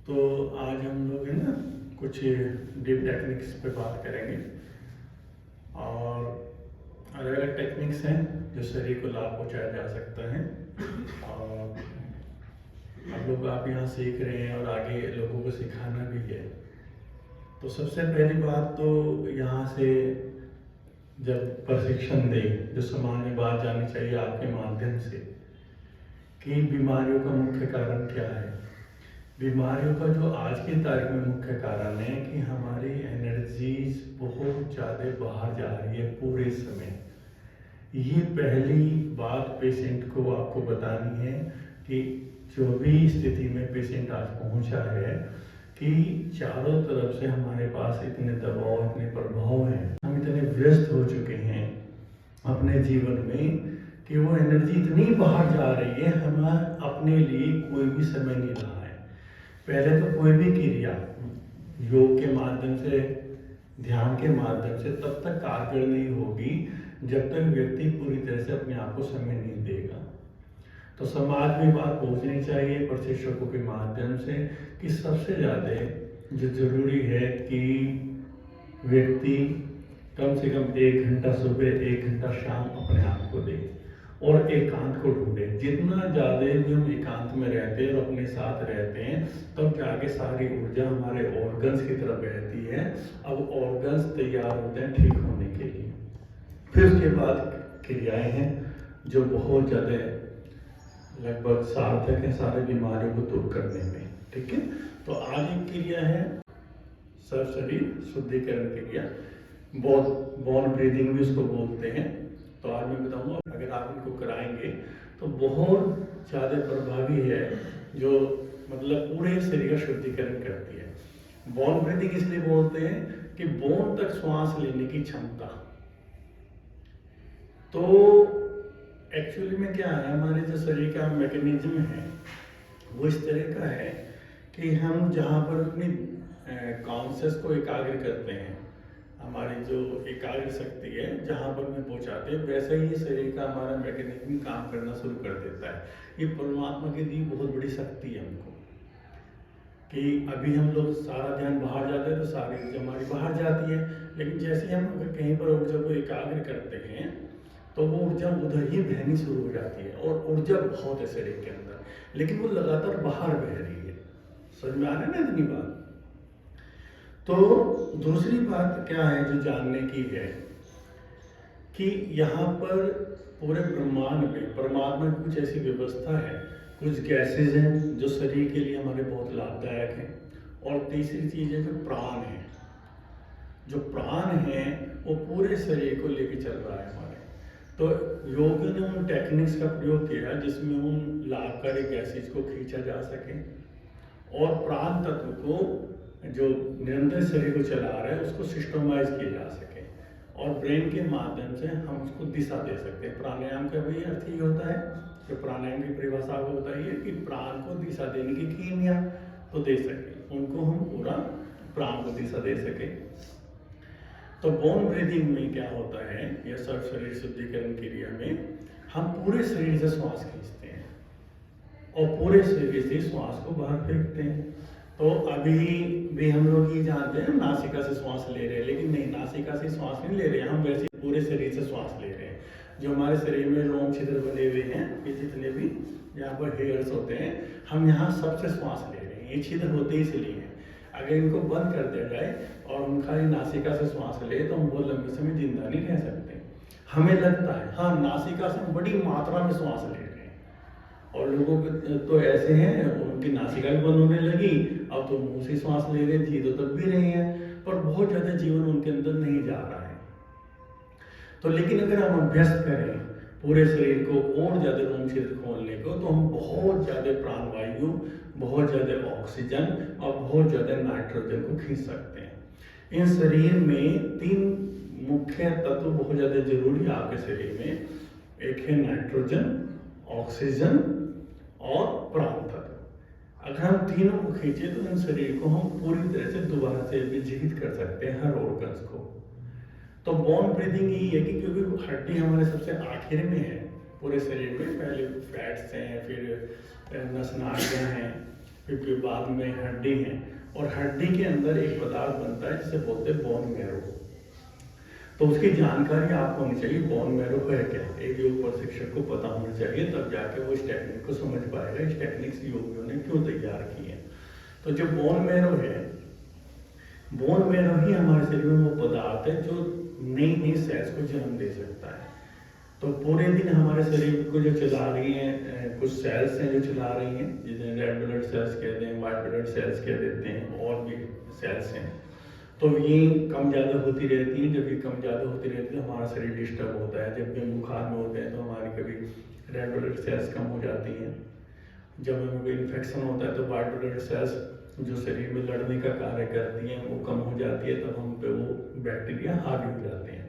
तो आज हम लोग है ना कुछ डीप टेक्निक्स पे बात करेंगे और अलग अलग टेक्निक्स हैं जो शरीर को लाभ पहुंचाया जा सकता है। और आप यहाँ सीख रहे हैं और आगे लोगों को सिखाना भी है। तो सबसे पहली बात तो यहाँ से जब प्रशिक्षण दे जो समाज में बात जानी चाहिए आपके माध्यम से कि बीमारियों का मुख्य कारण क्या है। बीमारियों का जो आज की तारीख में मुख्य कारण है कि हमारी एनर्जीज बहुत ज़्यादा बाहर जा रही है पूरे समय। ये पहली बात पेशेंट को आपको बतानी है कि जो भी स्थिति में पेशेंट आज पहुंचा है कि चारों तरफ से हमारे पास इतने दबाव इतने प्रभाव हैं, हम इतने व्यस्त हो चुके हैं अपने जीवन में कि वो एनर्जी इतनी बाहर जा रही है, हमें अपने लिए कोई भी समय नहीं रहा है। पहले तो कोई भी क्रिया योग के माध्यम से ध्यान के माध्यम से तब तक कारगर नहीं होगी जब तक व्यक्ति पूरी तरह से अपने आप को समय नहीं देगा। तो समाज में बात पहुंचनी चाहिए प्रशिक्षकों के माध्यम से कि सबसे ज़्यादा जो जरूरी है कि व्यक्ति कम से कम 1 घंटा सुबह 1 घंटा शाम अपने आप को दे और एकांत को ढूंढे। जितना ज़्यादा भी हम एकांत में रहते हैं और अपने साथ रहते हैं तब जाके सारी ऊर्जा हमारे ऑर्गन्स की तरफ बहती है। अब ऑर्गन्स तैयार होते हैं ठीक होने के लिए। फिर उसके बाद क्रियाएं हैं जो बहुत ज़्यादा लगभग सार्थक है सारे बीमारियों को दूर करने में। ठीक है, तो आज एक क्रिया है सर्व शरीर शुद्धिकरण क्रिया, बोन ब्रीदिंग भी उसको बोलते हैं। तो आज मैं बताऊंगा, अगर आप इनको कराएंगे तो बहुत ज़्यादा प्रभावी है, जो मतलब पूरे शरीर का शुद्धिकरण करती है। बोन ब्रीदिंग इसलिए बोलते हैं कि बोन तक श्वास लेने की क्षमता। तो एक्चुअली में क्या है, हमारे जो शरीर का मैकेनिज्म है वो इस तरह का है कि हम जहाँ पर अपनी कॉन्शियस को एकाग्र करते हैं, हमारी जो एकाग्र शक्ति है जहाँ पर में पहुँचाते हैं, वैसे ही शरीर का हमारा मैकेनिज्म काम करना शुरू कर देता है। ये परमात्मा की दी बहुत बड़ी शक्ति है हमको कि अभी हम लोग सारा ध्यान बाहर जाते हैं तो सारी ऊर्जा हमारी बाहर जाती है, लेकिन जैसे हम अगर कहीं पर ऊर्जा को एकाग्र करते हैं तो वो ऊर्जा उधर ही बहनी शुरू हो जाती है। और ऊर्जा बहुत है शरीर के अंदर, लेकिन वो लगातार बाहर बह रही है। समझ में आ रहा है ना इतनी बात। तो दूसरी बात क्या है जो जानने की है कि यहाँ पर पूरे ब्रह्मांड में परमात्मा की कुछ ऐसी व्यवस्था है, कुछ गैसेज हैं जो शरीर के लिए हमारे बहुत लाभदायक हैं। और तीसरी चीज़ है जो प्राण है। जो प्राण है वो पूरे शरीर को लेके चल रहा है हमारे। तो योग ने उन टेक्निक्स का प्रयोग किया जिसमें उन लाभकारी गैसेज को खींचा जा सके और प्राण तत्व को जो निरंतर शरीर को चला रहा है उसको सिस्टमाइज किया जा सके और ब्रेन के माध्यम से हम उसको दिशा दे सकते हैं। प्राणायाम का भी अर्थ ही होता है, तो प्राणायाम की परिभाषा को बताइए कि प्राण को दिशा देने की कीमिया तो दे सके, उनको हम पूरा प्राण को दिशा दे सके। तो बोन ब्रीदिंग में क्या होता है, यह सर्व शरीर शुद्धिकरण क्रिया में हम पूरे शरीर से श्वास खींचते हैं और पूरे शरीर से श्वास को बाहर फेंकते हैं। तो अभी भी हम लोग ये जानते हैं नासिका से श्वास ले रहे हैं, लेकिन नहीं, नासिका से श्वास नहीं ले रहे हैं, हम वैसे पूरे शरीर से श्वास ले रहे हैं। जो हमारे शरीर में रोम छिद्र बने हुए हैं, ये जितने भी यहाँ पर हेयर्स होते हैं, हम यहाँ सबसे श्वास ले रहे हैं। ये छिद्र होते इसलिए हैं। अगर इनको बंद कर दिया जाए और हम खाली नासिका से श्वास ले तो हम बहुत लंबे समय जिंदा नहीं रह सकते। हमें लगता है हाँ नासिका से हम बड़ी मात्रा में श्वास ले रहे हैं, और लोगों के तो ऐसे हैं उनकी नासिका भी बंद होने लगी, अब तो मुंह से श्वास ले रहे, जी तो तब भी रहे हैं, पर बहुत ज़्यादा जीवन उनके अंदर नहीं जा रहा है। तो लेकिन अगर हम अभ्यस्त करें पूरे शरीर को और ज़्यादा रोम छिद्र खोलने को, तो हम बहुत ज़्यादा प्राणवायु, बहुत ज़्यादा ऑक्सीजन और बहुत ज़्यादा नाइट्रोजन को खींच सकते हैं। इन शरीर में 3 मुख्य तत्व बहुत ज़्यादा जरूरी है आपके शरीर में। एक है नाइट्रोजन, ऑक्सीजन और प्राण तत्व। अगर हम तीनों को खींचे तो इन शरीर को हम पूरी तरह से दोबारा से जीवित कर सकते हैं, हर ऑर्गन्स को। तो बोन ब्रीदिंग यही है कि क्योंकि हड्डी हमारे सबसे आखिर में है पूरे शरीर में, पहले फैट्स हैं, फिर नस नाड़ियाँ हैं, क्योंकि बाद में हड्डी है, और हड्डी के अंदर एक पदार्थ बनता है जिसे बोलते हैं बोन मैरो। तो उसकी जानकारी आपको होनी चाहिए, बोन मैरो है क्या, एक योग प्रशिक्षक को पता होना चाहिए, तब जाके वो इस टेक्निक को समझ पाएगा, इस टेक्निक से योगियों ने क्यों तैयार की है। तो जो बोन मैरो है, बोन मैरो ही हमारे शरीर में वो पदार्थ है जो नई नई सेल्स को जन्म दे सकता है। तो पूरे दिन हमारे शरीर को जो चला रही हैं कुछ सेल्स हैं जो चला रही हैं, जिसे रेड ब्लड सेल्स कहते हैं, वाइट ब्लड सेल्स कह देते हैं, और भी सेल्स हैं। तो ये कम ज़्यादा होती रहती हैं। जब ये कम ज़्यादा होती रहती है तो हमारा शरीर डिस्टर्ब होता है। जब भी हम बुखार में होते हैं तो हमारी कभी रेड ब्लड सेल्स कम हो जाती हैं। जब हमें कोई इन्फेक्शन होता है तो वाइट ब्लड सेल्स जो शरीर में लड़ने का कार्य करती हैं वो कम हो जाती है, तब हम पे वो बैक्टीरिया हावी हो जाते हैं।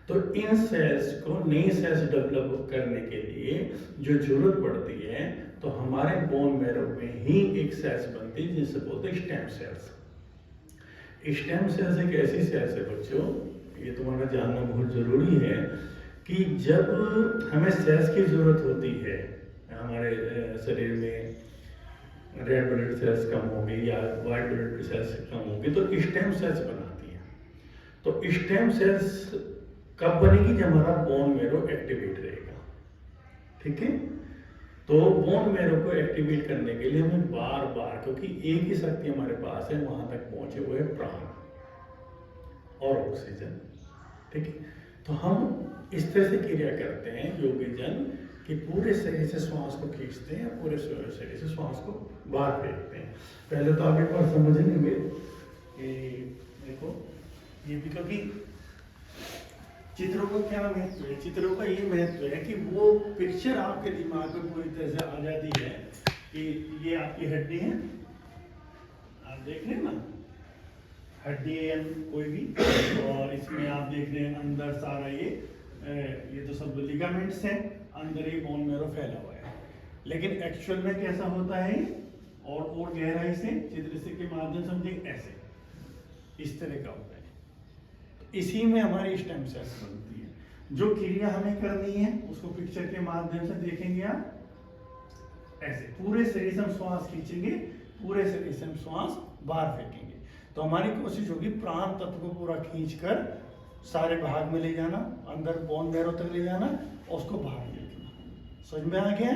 तो इन सेल्स को, नई सेल्स डेवलप करने के लिए जो जरूरत पड़ती है, तो हमारे बोन मैरो में ही एक सेल्स बनती है जिसे बोलते हैं स्टेम सेल्स। स्टेम सेल्स एक ऐसी सेल्स है बच्चों, ये तुम्हारा जानना बहुत जरूरी है, कि जब हमें सेल्स की जरूरत होती है, हमारे शरीर में रेड ब्लड सेल्स कम होगी या वाइट ब्लड सेल्स कम होगी, तो स्टेम सेल्स बनाती है। तो स्टेम सेल्स कब बनेगी, जब हमारा बोन मैरो एक्टिवेट रहेगा। ठीक है, तो बोन मैरो को एक्टिवेट करने के लिए हमें बार बार, क्योंकि एक ही शक्ति हमारे पास है, वहां तक पहुंचे हुए प्राण और ऑक्सीजन। ठीक है, तो हम इस तरह से क्रिया करते हैं योगी जन कि पूरे शरीर से श्वास को खींचते हैं, पूरे शरीर से श्वास को बाहर फेंकते हैं। पहले तो आप एक बार समझेंगे कि देखो ये भी, क्योंकि चित्रों का क्या महत्व है, चित्रों का ये महत्व है कि वो पिक्चर आपके दिमाग में पूरी तरह से आ जाती है कि ये आपकी हड्डी है, आप देख रहे हैं ना, हड्डी है कोई भी, और इसमें आप देख रहे हैं अंदर सारा ये तो सब लिगामेंट्स हैं, अंदर ही बोन मैरो फैला हुआ है। लेकिन एक्चुअल में कैसा होता है, और गहराई से चित्र से के माध्यम से समझे, ऐसे इस तरह का होता है। इसी में हमारी स्टेम सेल्स बनती है। जो क्रिया हमें करनी है उसको पिक्चर के माध्यम से देखेंगे आप, ऐसे पूरे शरीर से हम श्वास खींचेंगे, पूरे शरीर से हम श्वास बाहर फेंकेंगे। तो हमारी कोशिश होगी प्राण तत्व को पूरा खींचकर सारे भाग में ले जाना, अंदर बोन मैरो तक ले जाना, और उसको बाहर फेंकना। समझ में आ गया?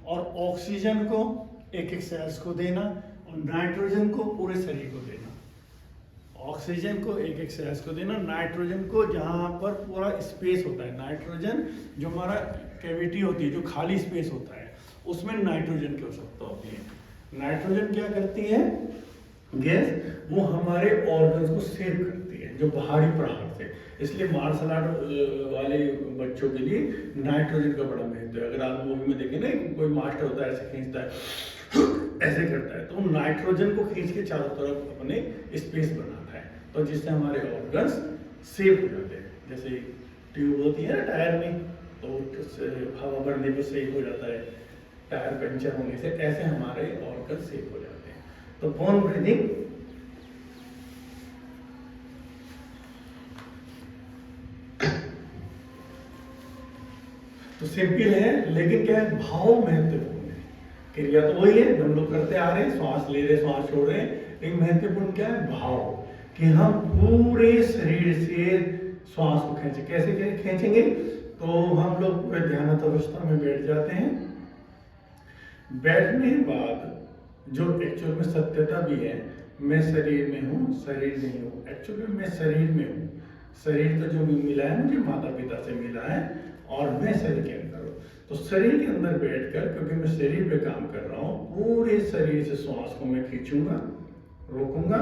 और ऑक्सीजन को एक एक सेल्स को देना, और नाइट्रोजन को पूरे शरीर को देना। ऑक्सीजन को एक एक सेल्स को देना, नाइट्रोजन को जहाँ पर पूरा स्पेस होता है, नाइट्रोजन जो हमारा कैविटी होती है, जो खाली स्पेस होता है, उसमें नाइट्रोजन की आवश्यकता होती है। नाइट्रोजन क्या करती है गैस, वो हमारे ऑर्गन्स को सेव करती है, जो बाहरी प्राण से। इसलिए मार्शल आर्ट वाले बच्चों के लिए नाइट्रोजन का बड़ा महत्व है। अगर आप मूवी में देखें ना, कोई मास्टर होता है ऐसे खींचता है, ऐसे करता है, तो नाइट्रोजन को खींच के चारों तरफ अपने स्पेस बनाता है, तो जिससे हमारे ऑर्गन्स सेव हो जाते हैं। जैसे ट्यूब होती है ना टायर में, तो हवा भरने पे सेव हो जाता है, टायर पंचर होने से, ऐसे हमारे ऑर्गन सेव हो जाते हैं। तो बोन ब्रीदिंग तो सिंपल है, लेकिन क्या है, भाव महत्वपूर्ण है। क्रिया तो वही है जो हम लोग करते आ रहे हैं, श्वास ले रहे श्वास छोड़ रहे हैं, लेकिन महत्वपूर्ण क्या है, भाव, कि हम पूरे शरीर से श्वास को खींचे। कैसे खींचेंगे, तो हम लोग पूरे ध्यानस्थ अवस्था में बैठ जाते हैं। बैठने के बाद जो एक्चुअल में सत्यता भी है, मैं शरीर में हूँ, शरीर नहीं हूँ, एक्चुअल में मैं शरीर में हूँ। शरीर तो जो मिला है मुझे माता पिता से मिला है, और मैं शरीर के अंदर हूँ। तो शरीर के अंदर बैठकर, क्योंकि मैं शरीर पे काम कर रहा हूँ, पूरे शरीर से श्वास को मैं खींचूंगा, रोकूंगा,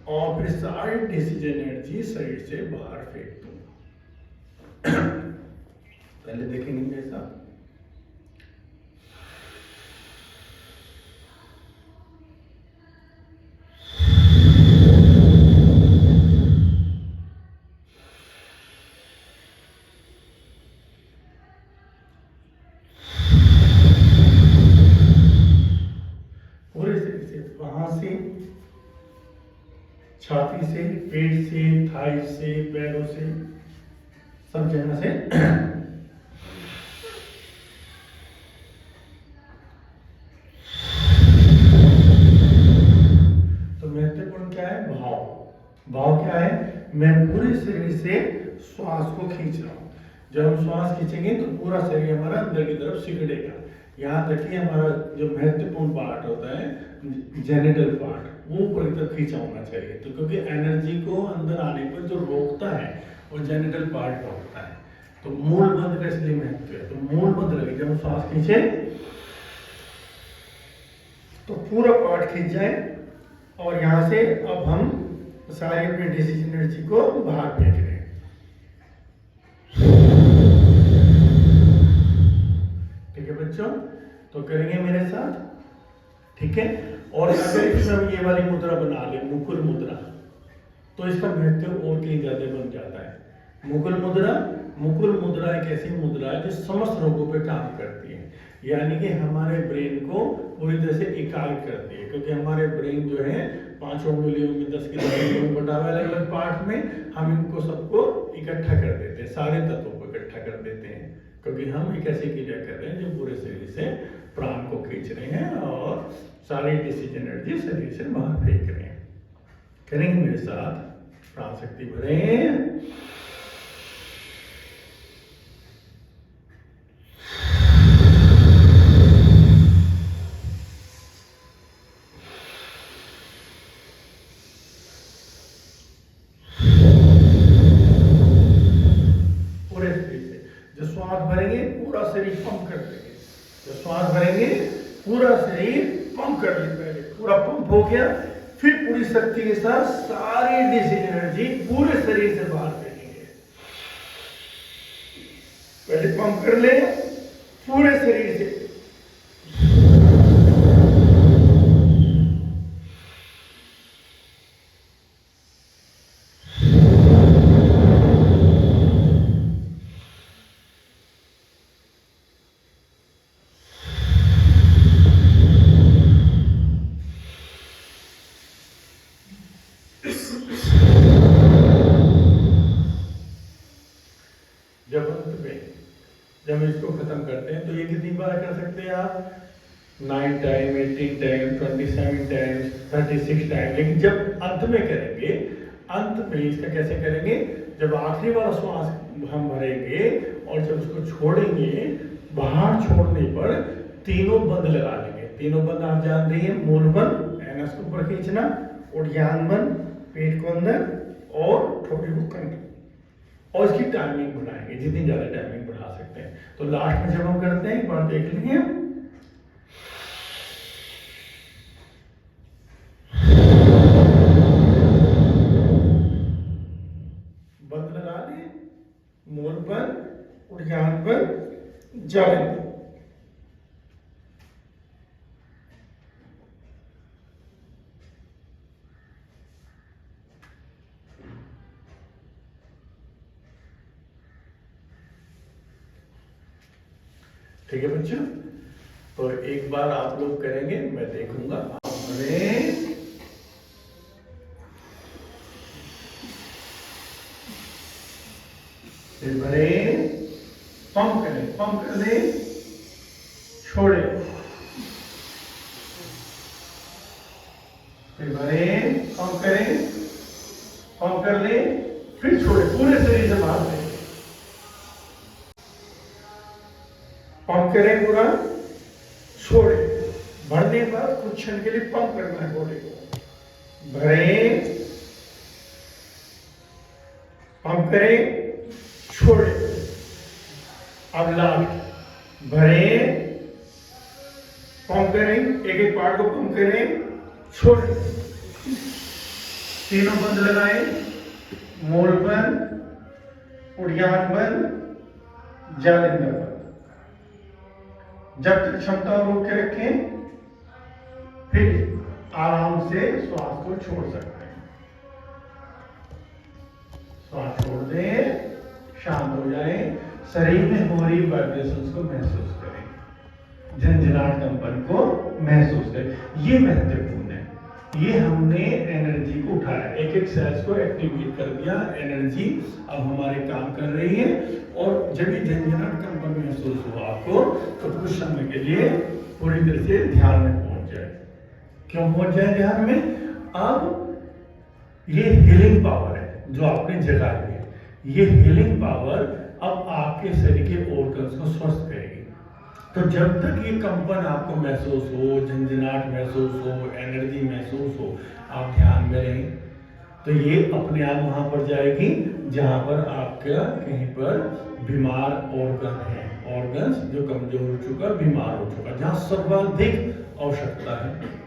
और फिर सारी डिसीजन एनर्जी शरीर से बाहर फेंक दूंगा। पहले देखेंगे मेरे साथ। छाती से, पेट से, थाई से, पैरों से, सब जगह से भाव क्या है, मैं पूरे शरीर से श्वास को खींच रहा हूँ। जब हम श्वास खींचेंगे तो पूरा शरीर हमारा अंदर की तरफ सिकुड़ेगा। यहाँ तक कि हमारा जो महत्वपूर्ण पार्ट होता है जेनिटल पार्ट, वो ऊपर की तरफ खींचा होना चाहिए। तो क्योंकि एनर्जी को अंदर आने पर जो रोकता है वो जेनिटल पार्ट रोकता है। तो मूल बंद का इसलिए महत्व है। तो मूल बंद लगे, जब हम श्वास खींचे तो पूरा पार्ट खींच जाए और यहाँ से अब हम सारी अपनी डिसीज एनर्जी को बाहर फेंक रहे हैं। ठीक है बच्चों, तो करेंगे मेरे साथ, ठीक है। और अगर इसमें ये वाली मुद्रा बना ले, मुकुल मुद्रा, तो इसका महत्व और कहीं ज्यादा बन जाता है। मुकुल मुद्रा एक ऐसी मुद्रा है जो समस्त रोगों पे काम करती है, यानी कि हमारे ब्रेन को पूरी तरह से एकाग्र करती है। क्योंकि हमारे ब्रेन जो है 5 उंगलियों में 10 की 10 बटा हुआ अलग अलग पार्ट में, हम इनको सबको इकट्ठा कर देते हैं, सारे तत्वों को इकट्ठा कर देते हैं। क्योंकि हम एक ऐसी क्रिया कर रहे हैं जो पूरे शरीर से प्राण को खींच रहे हैं और सारी डिसीज एनर्जी शरीर से बाहर फेंक रहे हैं। करेंगे मेरे साथ, प्राण शक्ति भरें, पूरा शरीर पंप कर देंगे। जब श्वास भरेंगे पूरा शरीर पंप कर लेंगे। पहले पूरा पंप हो गया, फिर पूरी शक्ति के साथ सारी डिसीज एनर्जी पूरे शरीर से बाहर फेंकेंगे। पहले पंप कर ले पूरे शरीर से, जब इसको खत्म करते हैं तो ये कितनी बार कर सकते हैं आप? 9 टाइम, 18 टाइम, 27 टाइम्स, 36 टाइम। लेकिन जब अंत में करेंगे, अंत में इसका कैसे करेंगे? जब आखिरी वाला श्वास हम भरेंगे और जब उसको छोड़ेंगे, बाहर छोड़ने पर तीनों बंद लगा लेंगे। तीनों बंद आप जान रही है, मूल बंद, एनस को ऊपर खींचना, उद्यान बंद, पेट को अंदर और ठोड़ी को कंठ, और इसकी टाइमिंग बढ़ाएंगे, जितनी ज्यादा टाइमिंग बढ़ा सकते हैं। तो लास्ट में जब हम करते हैं, एक बार देख लेंगे, बंद लगा दें, मूल बंद, उद्यान बंद, जालिम बंद। ठीक है बच्चों, तो एक बार आप लोग करेंगे, मैं देखूंगा। भरे, पंप करें, पंप कर ले, छोड़े, फिर भरे, पंप करें, पंप कर ले, फिर छोड़े, पूरे शरीर से बाहर ले, पंप करें पूरा, छोड़े, भरने पर कुछ क्षण के लिए पंप करना है बॉडी को। भरे, पंप करें, छोड़े, अब लास्ट, भरे, पंप करें, एक एक पार्ट को पंप करें, छोड़े, तीनों बंद लगाएं, मूल बंद, उद्यान बंद, जालिंदर बंद। जब तक क्षमता रोक के रखें, फिर आराम से श्वास को छोड़ सकते हैं। श्वास छोड़ दें, शांत हो जाए, शरीर में हो रही वाइब्रेशंस को महसूस करें, झंझनाहट कंपन को महसूस करें। ये महत्वपूर्ण है। ये हमने एनर्जी को उठाया, एक एक सेल्स को एक्टिवेट कर दिया, एनर्जी अब हमारे काम कर रही है। और जब ये झंझनाहट कंपन महसूस हुआ आपको, तो कुछ समय के लिए पूरी तरह से ध्यान में पहुंच जाए। क्यों पहुंच जाए ध्यान में? अब ये हीलिंग पावर है जो आपने जगाई है। ये हीलिंग पावर अब आपके शरीर के ऑर्गन्स को स्वस्थ करेगी। तो जब तक ये कंपन आपको महसूस हो, झंझनाहट महसूस हो, एनर्जी महसूस हो, आप ध्यान में रहें, तो ये अपने आप वहां पर जाएगी जहां पर आपका कहीं पर बीमार ऑर्गन है, ऑर्गन्स जो कमजोर हो चुका, बीमार हो चुका, जहां सर्वाधिक आवश्यकता है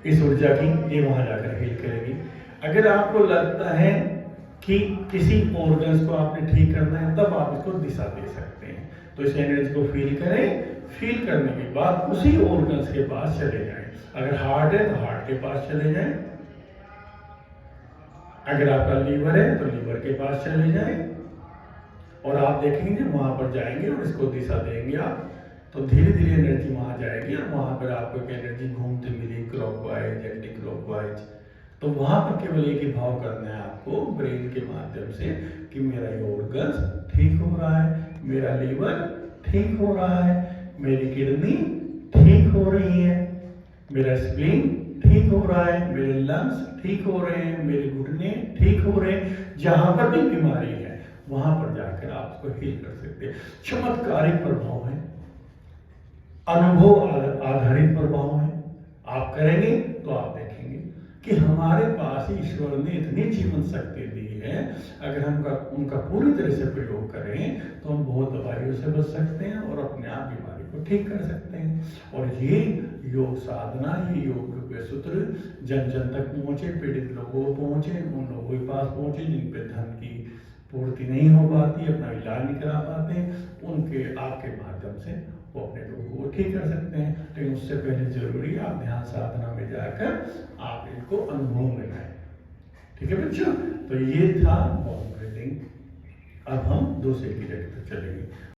इस ऊर्जा की, ये वहां जाकर हील करेगी। अगर आपको लगता है कि किसी ऑर्गन्स को आपने ठीक करना है, तब आप इसको दिशा दे सकते हैं। तो इस एनर्जी को फील करें, फील करने के बाद उसी ऑर्गन्स के पास चले जाएं। अगर हार्ट है तो हार्ट के पास चले जाएं, अगर आपका लीवर है तो लीवर के पास चले जाएं, और आप देखेंगे वहां पर जाएंगे और इसको दिशा देंगे आप, तो धीरे धीरे एनर्जी वहां जाएगी और वहां पर आपको एक एनर्जी घूमती मिली क्लॉकवाइज, एंटी क्लॉकवाइज। तो वहां पर केवल एक ही भाव करना है आपको ब्रेन के माध्यम से कि मेरा ये ऑर्गन्स ठीक हो रहा है, मेरा लीवर ठीक हो रहा है, मेरी किडनी ठीक हो रही है, मेरा स्प्लीन ठीक हो रहा है, मेरे लंग्स ठीक हो रहे हैं, मेरे घुटने ठीक हो रहे हैं। जहां पर भी बीमारी है वहां पर जाकर आप उसको हील कर सकते हैं। चमत्कारिक प्रभाव है, अनुभव आधारित प्रभाव है। आप करेंगे तो आप देखेंगे कि हमारे पास ईश्वर ने इतनी जीवन शक्ति दी है। अगर हम उनका पूरी तरह से प्रयोग करें तो हम बहुत दवाइयों से बच सकते हैं और अपने आप बीमारी को ठीक कर सकते हैं। और ये योग साधना, ये योग के सूत्र जन जन तक पहुंचे, पीड़ित लोगों को पहुंचे, उन लोगों के पास पहुंचे जिन पे धन की पूर्ति नहीं हो पाती, अपना इलाज नहीं करा पाते, उनके आपके माध्यम से वो अपने लोगों को ठीक कर सकते हैं। लेकिन उससे पहले जरूरी है आप ध्यान साधना में जाकर आप इनको अनुभव में लाएं। ठीक है बच्चों, तो ये था बाउंड ब्रीथिंग। अब हम दूसरे की जगह पर चलेंगे।